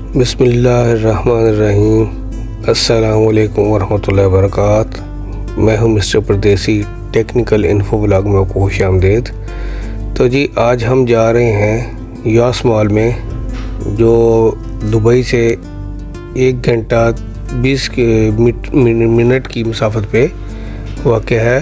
बिस्मिल्लाहिर्रहमानिर्रहीम। अस्सलामुअलैकुम वरहमतुल्लाहि वबरकातुहू। मैं हूं मिस्टर परदेसी। टेक्निकल इन्फो व्लॉग में आपको खुशामदीद। तो जी आज हम जा रहे हैं यास मॉल में, जो दुबई से 1 घंटा 20 मिनट की मुसाफत पे वाक़या है।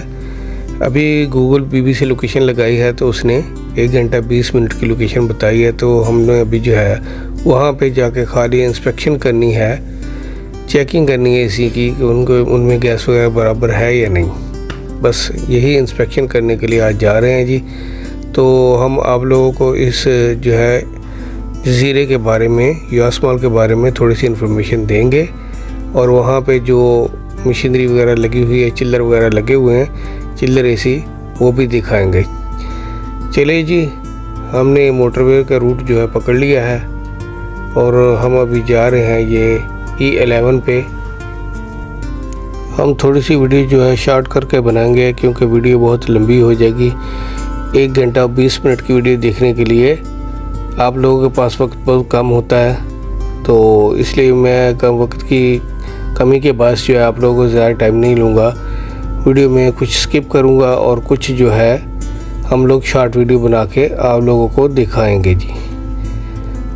अभी गूगल BBC लोकेशन लगाई है तो उसने 1 घंटा 20 मिनट की लोकेशन बताई है। तो हमने अभी जो है वहाँ पे जाके खाली इंस्पेक्शन करनी है, चेकिंग करनी है इसी की कि उनमें गैस वगैरह बराबर है या नहीं। बस यही इंस्पेक्शन करने के लिए आज जा रहे हैं जी। तो हम आप लोगों को इस जो है जज़ीरे के बारे में, यास मॉल के बारे में थोड़ी सी इन्फॉर्मेशन देंगे और वहाँ पे जो मशीनरी वगैरह लगी हुई है, चिल्लर वगैरह लगे हुए हैं, चिल्लर AC, वो भी दिखाएंगे। चलिए जी, हमने मोटरवे का रूट जो है पकड़ लिया है और हम अभी जा रहे हैं ये E11 पे। हम थोड़ी सी वीडियो जो है शॉर्ट करके बनाएंगे क्योंकि वीडियो बहुत लंबी हो जाएगी। 1 घंटा 20 मिनट की वीडियो देखने के लिए आप लोगों के पास वक्त बहुत कम होता है, तो इसलिए मैं कम वक्त की कमी के बाद जो है आप लोगों को ज़्यादा टाइम नहीं लूँगा। वीडियो में कुछ स्किप करूँगा और कुछ जो है हम लोग शॉर्ट वीडियो बना के आप लोगों को दिखाएंगे जी।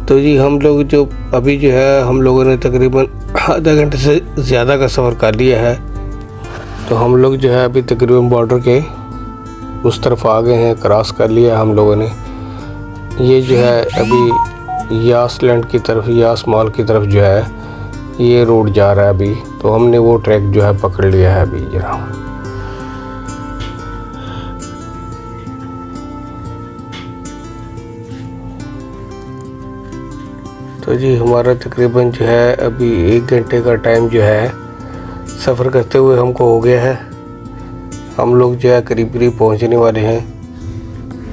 तो जी हम लोग जो अभी जो है हम लोगों ने तकरीबन आधा घंटे से ज़्यादा का सफ़र कर लिया है। तो हम लोग जो है अभी तकरीबन बॉर्डर के उस तरफ आ गए हैं, क्रॉस कर लिया हम लोगों ने। ये जो है अभी यास लैंड की तरफ, यास मॉल की तरफ जो है ये रोड जा रहा है अभी। तो हमने वो ट्रैक जो है पकड़ लिया है अभी जरा। तो जी हमारा तकरीबन जो है अभी 1 घंटे का टाइम जो है सफ़र करते हुए हमको हो गया है। हम लोग जो है करीब पहुंचने वाले हैं।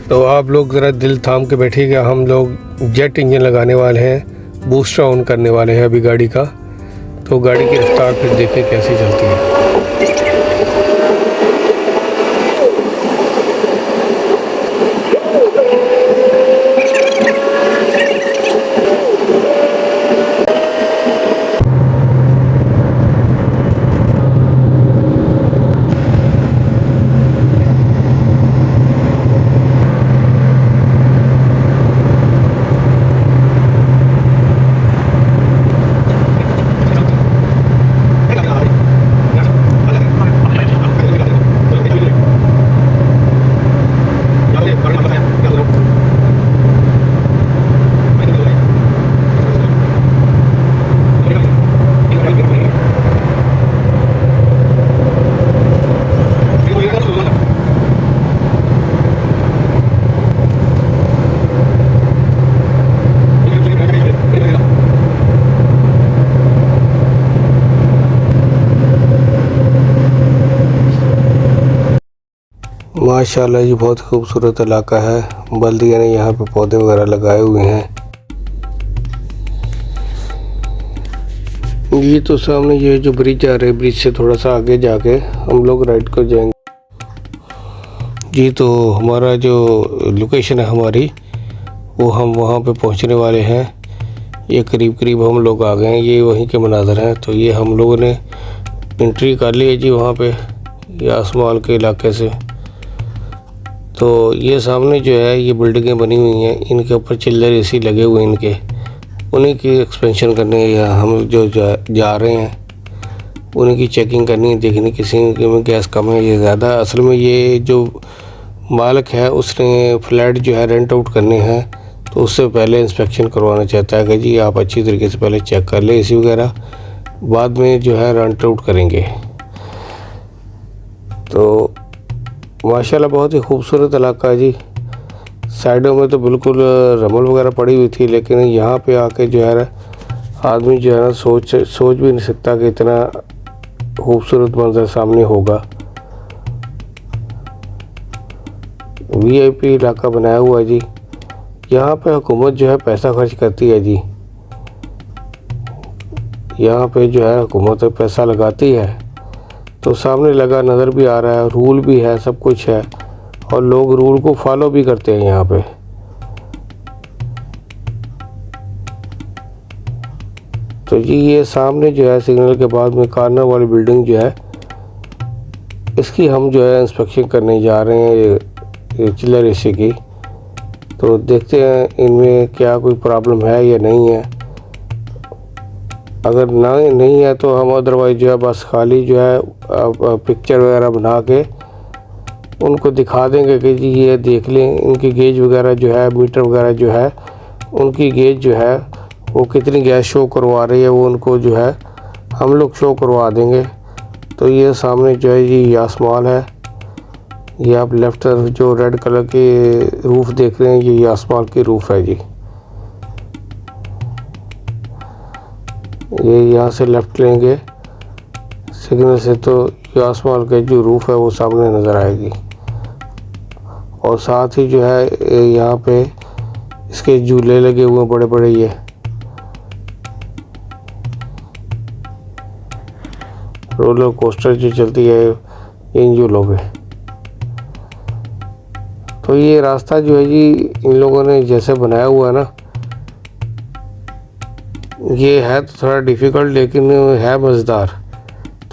तो आप लोग ज़रा दिल थाम के बैठिएगा। हम लोग जेट इंजन लगाने वाले हैं, बूस्टर ऑन करने वाले हैं अभी गाड़ी का। तो गाड़ी की रफ्तार फिर देखें कैसी चलती है। माशाल्लाह ये बहुत खूबसूरत इलाका है। बल्दिया ने यहाँ पे पौधे वगैरह लगाए हुए हैं। ये तो सामने ये जो ब्रिज आ रहा है, ब्रिज से थोड़ा सा आगे जाके हम लोग राइट को जाएंगे जी। तो हमारा जो लोकेशन है हमारी, वो हम वहाँ पे पहुँचने वाले हैं। ये करीब हम लोग आ गए हैं। ये वहीं के मनाज़र हैं। तो ये हम लोगों ने एंट्री कर ली है जी वहाँ पे यास मॉल के इलाके से। तो ये सामने जो है ये बिल्डिंगें बनी हुई हैं, इनके ऊपर चिल्लर AC लगे हुए हैं इनके, उन्हीं की एक्सपेंशन करने या हम जो जा रहे हैं उन्हीं की चेकिंग करनी है, देखनी किसी में गैस कम है या ज़्यादा। असल में ये जो मालिक है उसने फ्लैट जो है रेंट आउट करने हैं, तो उससे पहले इंस्पेक्शन करवाना चाहता है कि जी आप अच्छी तरीके से पहले चेक कर लें AC वगैरह, बाद में जो है रेंट आउट करेंगे। तो माशाल्लाह बहुत ही खूबसूरत इलाका है जी। साइडों में तो बिल्कुल रमल वगैरह पड़ी हुई थी, लेकिन यहाँ पे आके जो है आदमी जो है ना सोच भी नहीं सकता कि इतना खूबसूरत मंजर सामने होगा। VIP इलाका बनाया हुआ है जी। यहाँ पे हुकूमत जो है पैसा खर्च करती है जी। यहाँ पे जो है हुकूमत पैसा लगाती है, तो सामने लगा नज़र भी आ रहा है, रूल भी है, सब कुछ है और लोग रूल को फॉलो भी करते हैं यहाँ पे। तो जी ये सामने जो है सिग्नल के बाद में कॉर्नर वाली बिल्डिंग जो है, इसकी हम जो है इंस्पेक्शन करने जा रहे हैं, ये चिल्लर एसी की। तो देखते हैं इनमें क्या कोई प्रॉब्लम है या नहीं है। अगर नहीं है तो हम अदरवाइज जो है बस खाली जो है पिक्चर वगैरह बना के उनको दिखा देंगे कि जी ये देख लें, इनकी गेज वगैरह जो है, मीटर वगैरह जो है, उनकी गेज जो है वो कितनी गैस शो करवा रही है, वो उनको जो है हम लोग शो करवा देंगे। तो ये सामने जो है ये यासमाल है, ये आप लेफ़्ट तरफ जो रेड कलर की रूफ़ देख रहे हैं, ये यासमाल की रूफ़ है जी। ये यहाँ से लेफ़्ट लेंगे सिग्नल से तो यासमाल के जो रूफ़ है वो सामने नज़र आएगी। और साथ ही जो है यहाँ पे इसके झूले लगे हुए बड़े बड़े, ये रोलर कोस्टर जो चलती है इन झूलों पे। तो ये रास्ता जो है जी इन लोगों ने जैसे बनाया हुआ है ना, ये है तो थोड़ा डिफ़िकल्ट लेकिन है मज़ेदार।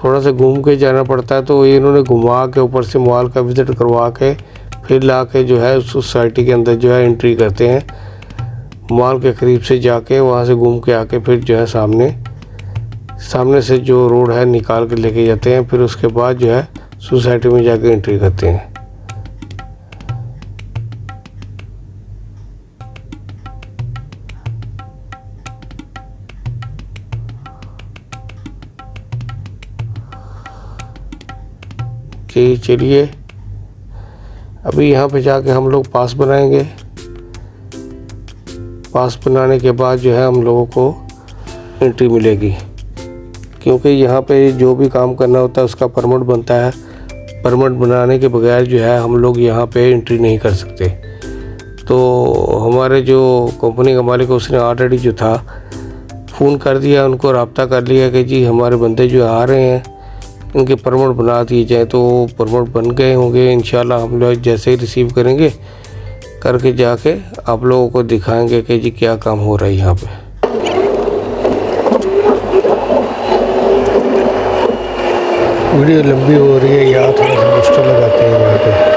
थोड़ा सा घूम के जाना पड़ता है, तो ये इन्होंने घुमा के ऊपर से मॉल का विज़िट करवा के फिर ला के जो है उस सोसाइटी के अंदर जो है एंट्री करते हैं। मॉल के करीब से जाके वहाँ से घूम के आके फिर जो है सामने से जो रोड है निकाल के लेके जाते हैं, फिर उसके बाद जो है सोसाइटी में जाके एंट्री करते हैं। जी चलिए, अभी यहाँ पे जाके हम लोग पास बनाएंगे। पास बनाने के बाद जो है हम लोगों को एंट्री मिलेगी, क्योंकि यहाँ पे जो भी काम करना होता है उसका परमिट बनता है। परमिट बनाने के बगैर जो है हम लोग यहाँ पे एंट्री नहीं कर सकते। तो हमारे जो कंपनी का मालिक है उसने ऑलरेडी जो था फ़ोन कर दिया, उनको रब्ता कर लिया कि जी हमारे बंदे जो आ रहे हैं इनके परमिट बना दिए जाए। तो परमिट बन गए होंगे, इंशाल्लाह हम लोग जैसे ही रिसीव करेंगे करके जाके आप लोगों को दिखाएंगे कि जी क्या काम हो रहा है यहाँ पे। वीडियो लंबी हो रही है, यहाँ थोड़ा सा पोस्टर लगाते हैं यहाँ पे।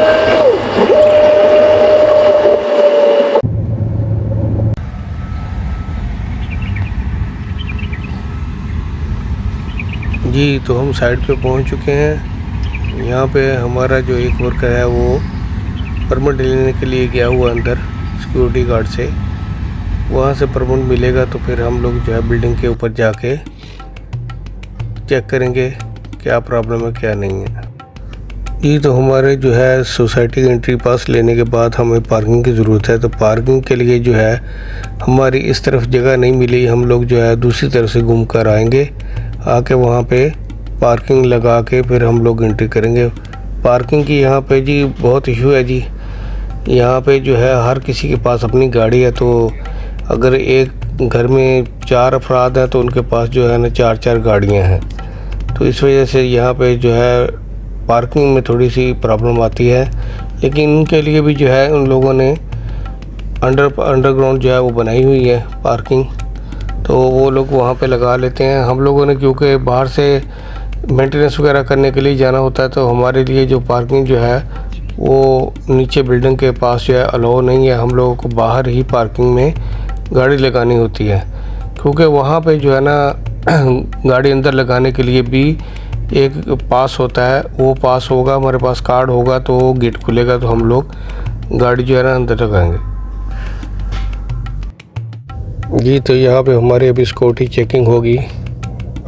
जी तो हम साइड पे पहुँच चुके हैं। यहाँ पे हमारा जो एक वर्कर है वो परमिट लेने के लिए गया हुआ अंदर सिक्योरिटी गार्ड से। वहाँ से परमिट मिलेगा तो फिर हम लोग जो है बिल्डिंग के ऊपर जाके चेक करेंगे क्या प्रॉब्लम है क्या नहीं है। ये तो हमारे जो है सोसाइटी का एंट्री पास लेने के बाद हमें पार्किंग की ज़रूरत है। तो पार्किंग के लिए जो है हमारी इस तरफ जगह नहीं मिली, हम लोग जो है दूसरी तरफ से घूम कर आएंगे। आके वहाँ पे पार्किंग लगा के फिर हम लोग एंट्री करेंगे। पार्किंग की यहाँ पे जी बहुत इशू है जी। यहाँ पे जो है हर किसी के पास अपनी गाड़ी है, तो अगर एक घर में 4 अफराद हैं तो उनके पास जो है ना 4-4 गाड़ियाँ हैं। तो इस वजह से यहाँ पे जो है पार्किंग में थोड़ी सी प्रॉब्लम आती है। लेकिन इनके लिए भी जो है उन लोगों ने अंडरग्राउंड जो है वो बनाई हुई है पार्किंग, तो वो लोग वहाँ पे लगा लेते हैं। हम लोगों ने क्योंकि बाहर से मेंटेनेंस वगैरह करने के लिए जाना होता है, तो हमारे लिए जो पार्किंग जो है वो नीचे बिल्डिंग के पास जो है अलाउ नहीं है। हम लोगों को बाहर ही पार्किंग में गाड़ी लगानी होती है, क्योंकि वहाँ पे जो है ना गाड़ी अंदर लगाने के लिए भी एक पास होता है। वो पास होगा, हमारे पास कार्ड होगा तो गेट खुलेगा, तो हम लोग गाड़ी जो है ना अंदर लगाएंगे। जी तो यहाँ पे हमारी अभी सिक्योरिटी चेकिंग होगी।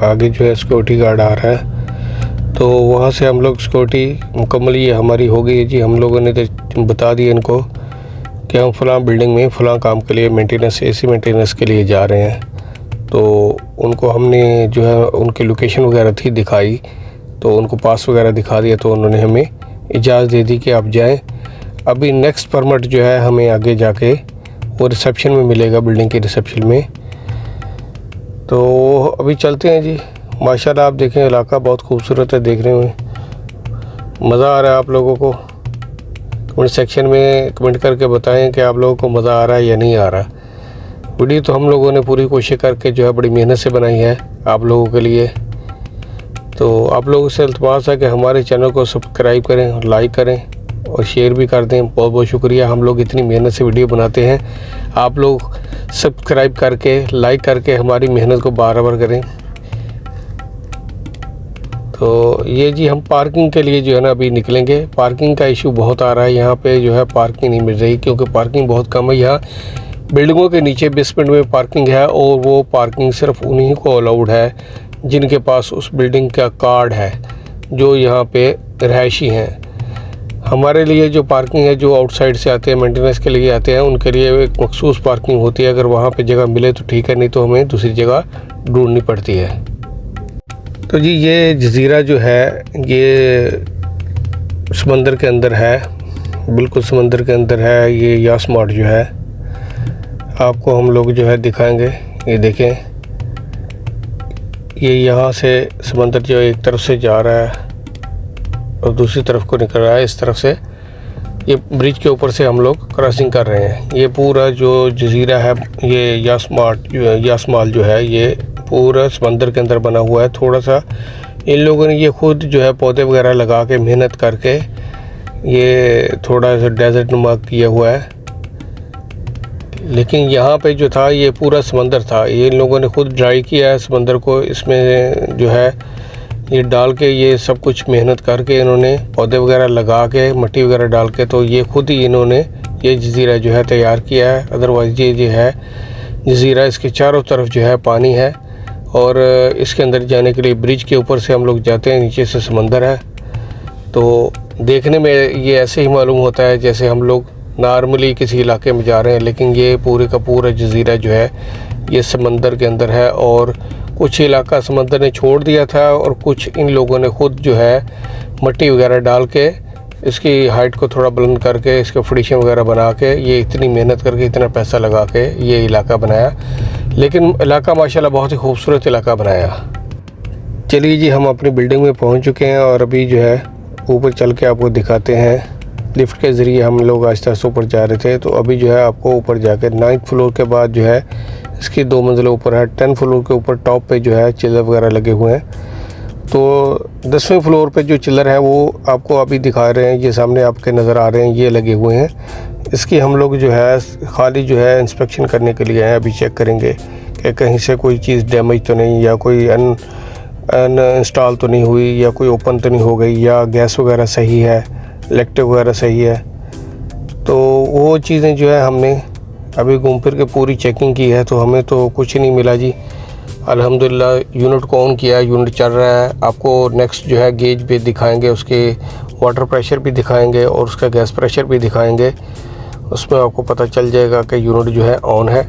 आगे जो है सिक्योरिटी गार्ड आ रहा है, तो वहाँ से हम लोग सिक्योरिटी मुकम्मल ये हमारी हो गई है जी। हम लोगों ने तो बता दिया इनको कि हम फ़लाँ बिल्डिंग में फ़लाँ काम के लिए मेंटेनेंस, एसी मेंटेनेंस के लिए जा रहे हैं। तो उनको हमने जो है उनकी लोकेशन वगैरह थी दिखाई, तो उनको पास वगैरह दिखा दिया, तो उन्होंने हमें इजाज़त दे दी कि आप जाएं। अभी नेक्स्ट परमिट जो है हमें आगे जाके वो रिसेप्शन में मिलेगा, बिल्डिंग के रिसेप्शन में। तो अभी चलते हैं जी। माशाल्लाह आप देखें इलाका बहुत खूबसूरत है देखने में, मज़ा आ रहा है। आप लोगों को कमेंट सेक्शन में कमेंट करके बताएं कि आप लोगों को मज़ा आ रहा है या नहीं आ रहा। वीडियो तो हम लोगों ने पूरी कोशिश करके जो है बड़ी मेहनत से बनाई है आप लोगों के लिए। तो आप लोगों से इल्तिमास है कि हमारे चैनल को सब्सक्राइब करें, लाइक करें और शेयर भी कर दें। बहुत बहुत शुक्रिया। हम लोग इतनी मेहनत से वीडियो बनाते हैं, आप लोग सब्सक्राइब करके लाइक करके हमारी मेहनत को बराबर करें। तो ये जी हम पार्किंग के लिए जो है ना अभी निकलेंगे। पार्किंग का इशू बहुत आ रहा है यहाँ पे, जो है पार्किंग नहीं मिल रही क्योंकि पार्किंग बहुत कम है। यहाँ बिल्डिंगों के नीचे बेसमेंट में पार्किंग है और वो पार्किंग सिर्फ उन्हीं को अलाउड है जिनके पास उस बिल्डिंग का कार्ड है, जो यहाँ पे रहायशी हैं। हमारे लिए जो पार्किंग है, जो आउटसाइड से आते हैं मेंटेनेंस के लिए आते हैं, उनके लिए एक मखसूस पार्किंग होती है। अगर वहाँ पे जगह मिले तो ठीक है, नहीं तो हमें दूसरी जगह ढूंढनी पड़ती है। तो जी ये जज़ीरा जो है ये समंदर के अंदर है, बिल्कुल समंदर के अंदर है। ये यास मार्ट जो है आपको हम लोग जो है दिखाएंगे। ये देखें, ये यहाँ से समंदर जो एक तरफ से जा रहा है और दूसरी तरफ को निकल रहा है। इस तरफ से ये ब्रिज के ऊपर से हम लोग क्रॉसिंग कर रहे हैं। ये पूरा जो जज़ीरा है, ये यास माल जो है, ये पूरा समंदर के अंदर बना हुआ है। थोड़ा सा इन लोगों ने ये खुद जो है पौधे वगैरह लगा के मेहनत करके ये थोड़ा सा डेजर्ट नुमा किया हुआ है। लेकिन यहाँ पे जो था ये पूरा समंदर था, ये इन लोगों ने खुद ड्राई किया है समंदर को। इसमें जो है ये डाल के, ये सब कुछ मेहनत करके इन्होंने पौधे वगैरह लगा के, मट्टी वगैरह डाल के, तो ये खुद ही इन्होंने ये जज़ीरा जो है तैयार किया है। अदरवाइज़ ये जो है जज़ीरा, इसके चारों तरफ जो है पानी है और इसके अंदर जाने के लिए ब्रिज के ऊपर से हम लोग जाते हैं, नीचे से समंदर है। तो देखने में ये ऐसे ही मालूम होता है जैसे हम लोग नॉर्मली किसी इलाके में जा रहे हैं, लेकिन ये पूरे का पूरा जज़ीरा जो है ये समंदर के अंदर है। और कुछ इलाका समंदर ने छोड़ दिया था और कुछ इन लोगों ने खुद जो है मट्टी वगैरह डाल के इसकी हाइट को थोड़ा बुलंद करके, इसके फिनिशिंग वगैरह बना के, ये इतनी मेहनत करके इतना पैसा लगा के ये इलाका बनाया। लेकिन इलाका माशाल्लाह बहुत ही खूबसूरत इलाका बनाया। चलिए जी, हम अपनी बिल्डिंग में पहुंच चुके हैं और अभी जो है ऊपर चल के आपको दिखाते हैं। लिफ्ट के ज़रिए हम लोग आहिस्ता आहिस्ता ऊपर जा रहे थे। तो अभी जो है आपको ऊपर जाके 9th फ्लोर के बाद जो है इसकी 2 मंजिल ऊपर है। 10th फ्लोर के ऊपर टॉप पे जो है चिल्लर वगैरह लगे हुए हैं। तो 10वें फ्लोर पे जो चिल्लर है वो आपको अभी दिखा रहे हैं, ये सामने आपके नज़र आ रहे हैं, ये लगे हुए हैं। इसकी हम लोग जो है खाली जो है इंस्पेक्शन करने के लिए हैं। अभी चेक करेंगे कि कहीं से कोई चीज़ डैमेज तो नहीं, या कोई इंस्टॉल तो नहीं हुई, या कोई ओपन तो नहीं हो गई, या गैस वगैरह सही है, इलेक्ट्रिक वगैरह सही है। तो वो चीज़ें जो है हमने अभी घूम फिर के पूरी चेकिंग की है, तो हमें तो कुछ नहीं मिला जी। अल्हम्दुलिल्लाह यूनिट को ऑन किया है, यूनिट चल रहा है। आपको नेक्स्ट जो है गेज भी दिखाएंगे, उसके वाटर प्रेशर भी दिखाएंगे और उसका गैस प्रेशर भी दिखाएंगे। उसमें आपको पता चल जाएगा कि यूनिट जो है ऑन है।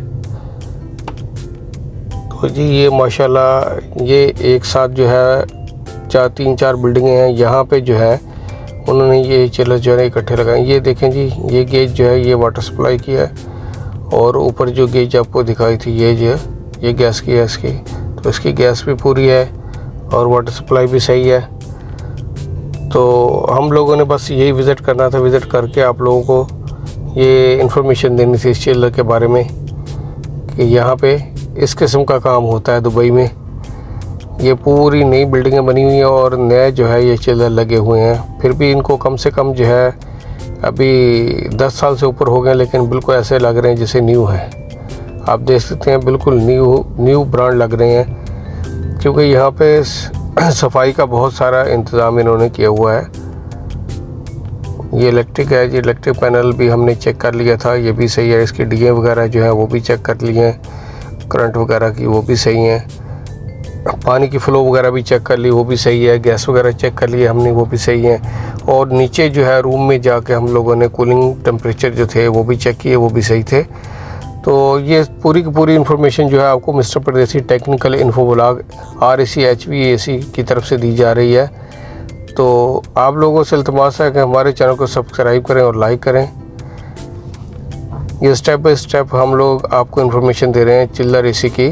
तो जी ये माशाल्लाह ये एक साथ जो है 3-4 बिल्डिंगें हैं। यहाँ पे जो है उन्होंने ये चिल्लर जो है इकट्ठे लगाए। ये देखें जी, ये गेज जो है ये वाटर सप्लाई की है और ऊपर जो गेज आपको दिखाई थी ये जो है ये गैस की है इसकी। तो इसकी गैस भी पूरी है और वाटर सप्लाई भी सही है। तो हम लोगों ने बस यही विज़िट करना था। विज़िट करके आप लोगों को ये इन्फॉर्मेशन देनी थी इस चिल्लर के बारे में कि यहाँ पे इस किस्म का काम होता है दुबई में। ये पूरी नई बिल्डिंगें बनी हुई हैं और नए जो है ये चिल्लर लगे हुए हैं। फिर भी इनको कम से कम जो है अभी 10 साल से ऊपर हो गए, लेकिन बिल्कुल ऐसे लग रहे हैं जैसे न्यू है। आप देख सकते हैं बिल्कुल न्यू ब्रांड लग रहे हैं, क्योंकि यहाँ पे सफाई का बहुत सारा इंतज़ाम इन्होंने किया हुआ है। ये इलेक्ट्रिक है जी, इलेक्ट्रिक पैनल भी हमने चेक कर लिया था, ये भी सही है। इसकी डीए वगैरह जो है वो भी चेक कर लिए हैं, करंट वगैरह की वो भी सही है। पानी की फ़्लो वगैरह भी चेक कर ली, वो भी सही है। गैस वगैरह चेक कर लिए हमने, वो भी सही है। और नीचे जो है रूम में जाके हम लोगों ने कूलिंग टेम्परेचर जो थे वो भी चेक किए, वो भी सही थे। तो ये पूरी की पूरी इन्फॉर्मेशन जो है आपको मिस्टर परदेसी टेक्निकल इन्फो व्लॉग RAC की तरफ से दी जा रही है। तो आप लोगों से इल्तिमास है कि हमारे चैनल को सब्सक्राइब करें और लाइक करें। ये स्टेप बाय स्टेप हम लोग आपको इन्फॉर्मेशन दे रहे हैं चिल्लर AC की,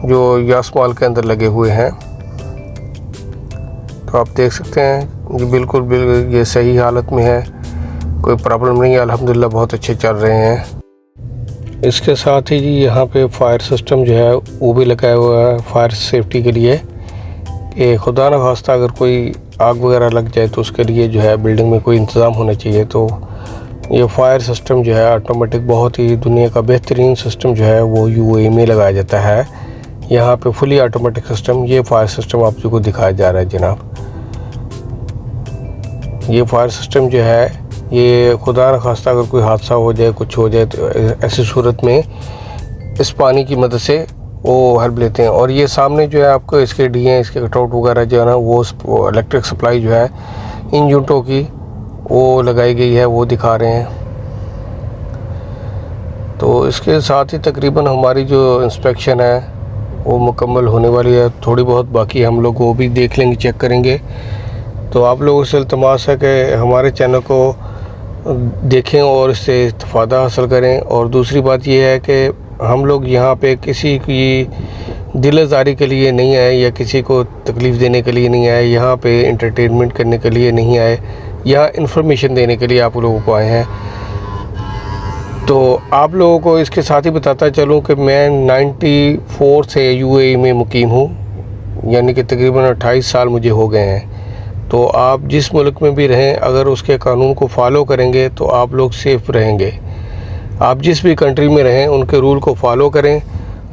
जो यास मॉल के अंदर लगे हुए हैं। तो आप देख सकते हैं ये बिल्कुल ये सही हालत में है, कोई प्रॉब्लम नहीं है। अल्हम्दुलिल्लाह बहुत अच्छे चल रहे हैं। इसके साथ ही जी यहाँ पे फायर सिस्टम जो है वो भी लगाया हुआ है फायर सेफ्टी के लिए, कि खुदा न खास्ता अगर कोई आग वगैरह लग जाए तो उसके लिए जो है बिल्डिंग में कोई इंतज़ाम होना चाहिए। तो ये फायर सिस्टम जो है ऑटोमेटिक बहुत ही दुनिया का बेहतरीन सिस्टम जो है वो यूएई में लगाया जाता है। यहाँ पे फुली ऑटोमेटिक सिस्टम, ये फायर सिस्टम आप जो को दिखाया जा रहा है जनाब। ये फायर सिस्टम जो है ये खुदा न खास्ता अगर कोई हादसा हो जाए, कुछ हो जाए, तो ऐसी सूरत में इस पानी की मदद से वो हेल्प लेते हैं। और ये सामने जो है आपको इसके दिए, इसके कटआउट वगैरह जो है ना, वो इलेक्ट्रिक सप्लाई जो है इन यूनिटों की वो लगाई गई है, वो दिखा रहे हैं। तो इसके साथ ही तकरीबन हमारी जो इंस्पेक्शन है वो मुकम्मल होने वाली है, थोड़ी बहुत बाकी हम लोग वो भी देख लेंगे, चेक करेंगे। तो आप लोगों से इल्तमास है कि हमारे चैनल को देखें और इससे इस्तिफ़ादा हासिल करें। और दूसरी बात ये है कि हम लोग यहाँ पे किसी की दिल आज़ारी के लिए नहीं आए या किसी को तकलीफ़ देने के लिए नहीं आए, यहाँ पे एंटरटेनमेंट करने के लिए नहीं आए, यहाँ इन्फॉर्मेशन देने के लिए आप लोगों को आए हैं। तो आप लोगों को इसके साथ ही बताता चलूँ कि मैं 94 से यूएई में मुकीम हूँ, यानी कि तकरीबन 28 साल मुझे हो गए हैं। तो आप जिस मुल्क में भी रहें, अगर उसके कानून को फॉलो करेंगे तो आप लोग सेफ़ रहेंगे। आप जिस भी कंट्री में रहें उनके रूल को फॉलो करें,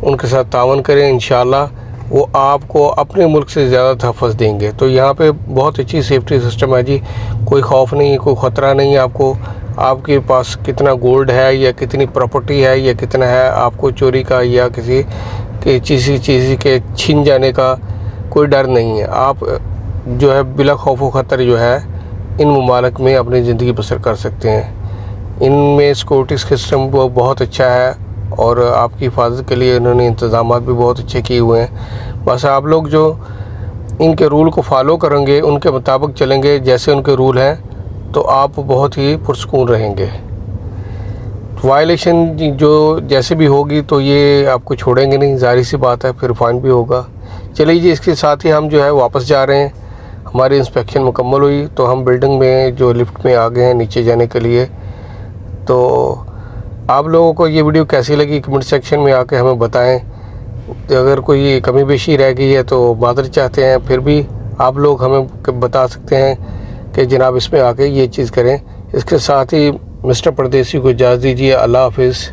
उनके साथ तावन करें, इंशाल्लाह वो आपको अपने मुल्क से ज़्यादा तहफ़्फ़ुज़ देंगे। तो यहाँ पे बहुत अच्छी सेफ्टी सिस्टम है जी, कोई खौफ नहीं, कोई ख़तरा नहीं आपको। आपके पास कितना गोल्ड है या कितनी प्रॉपर्टी है या कितना है, आपको चोरी का या किसी चीज़ के छीन जाने का कोई डर नहीं है। आप जो है बिला खौफ व ख़तर जो है इन ममालिक में अपनी ज़िंदगी बसर कर सकते हैं। इनमें सिक्योरिटी सिस्टम वो बहुत अच्छा है और आपकी हिफाजत के लिए इन्होंने इंतज़ाम भी बहुत अच्छे किए हुए हैं। बस आप लोग जो इनके रूल को फॉलो करेंगे, उनके मुताबिक चलेंगे जैसे उनके रूल हैं, तो आप बहुत ही पुरसकून रहेंगे। वायलेशन जो जैसे भी होगी तो ये आपको छोड़ेंगे नहीं, ज़ाहिर सी बात है, फिर फाइन भी होगा। चलिए जी, इसके साथ ही हम जो है वापस जा रहे हैं। हमारी इंस्पेक्शन मुकम्मल हुई तो हम बिल्डिंग में जो लिफ्ट में आ गए हैं नीचे जाने के लिए। तो आप लोगों को ये वीडियो कैसी लगी कमेंट सेक्शन में आके हमें बताएं। अगर कोई कमी बेशी रह गई है तो मादर चाहते हैं, फिर भी आप लोग हमें बता सकते हैं कि जनाब इसमें आके ये चीज़ करें। इसके साथ ही मिस्टर परदेसी को इजाज़त दीजिए। अल्लाह हाफिज़।